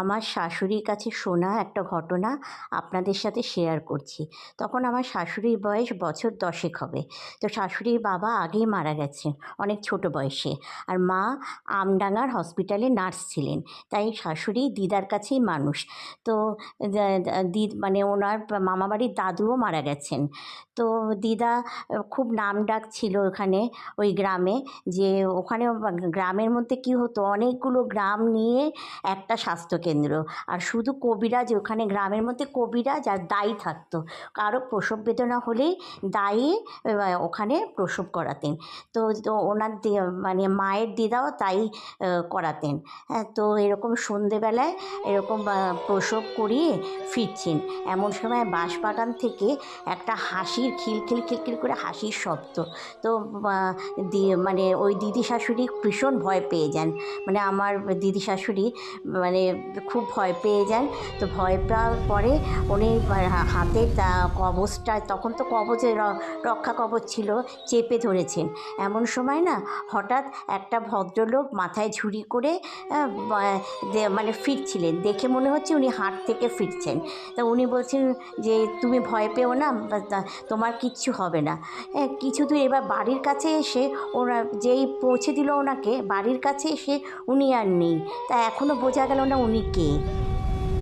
আমার শাশুড়ির কাছে শোনা একটা ঘটনা আপনাদের সাথে শেয়ার করছি। তখন আমার শাশুড়ির বয়স বছর 10 হবে। তো শাশুড়ির বাবা আগেই মারা গেছেন, অনেক ছোট বয়সে। আর মা আমডাঙ্গার হসপিটালে নার্স ছিলেন। তাই শাশুড়ি দিদার কাছেই মানুষ। তো দা দা মানে ওনার মামাবাড়ির দাদুও মারা গেছেন। তো দিদা খুব নামডাক ছিল ওখানে, ওই গ্রামে। যে ওখানে গ্রামের মধ্যে কী হতো, অনেকগুলো গ্রাম নিয়ে একটা স্বাস্থ্যকেন্দ্র। আর শুধু কবিরাজ, ওখানে গ্রামের মধ্যে কবিরাজ আর দাই থাকতো। কারো প্রসব বেদনা হলেই দাইয়ে ওখানে প্রসব করাতেন। তো তো ওনার মানে মায়ের দিদাও তাই করাতেন। হ্যাঁ, তো এরকম সন্ধেবেলায় এরকম প্রসব করিয়ে ফিরছেন, এমন সময় বাঁশবাগান থেকে একটা হাসির খিলখিল খিলখিল করে হাসির শব্দ। তো মানে ওই দিদি শাশুড়ি ভীষণ ভয় পেয়ে যান। মানে আমার দিদি শাশুড়ি মানে খুব ভয় পেয়ে যান। তো ভয় পাওয়ার পরে উনি হাতে কবচটা, তখন তো কবচের রক্ষা কবচ ছিল, চেপে ধরেছেন। এমন সময় না হঠাৎ একটা ভদ্রলোক মাথায় ঝুড়ি করে মানে ফিরছিলেন, দেখে মনে হচ্ছে উনি হাট থেকে ফিরছেন। তা উনি বলছেন যে, তুমি ভয় পেও না, তোমার কিচ্ছু হবে না। কিছু দূর এবার বাড়ির কাছে এসে ওরা যেই পৌঁছে দিল ওনাকে, বাড়ির কাছে এসে উনি আর নেই। তা এখনও বোঝা গেল না উনি কে।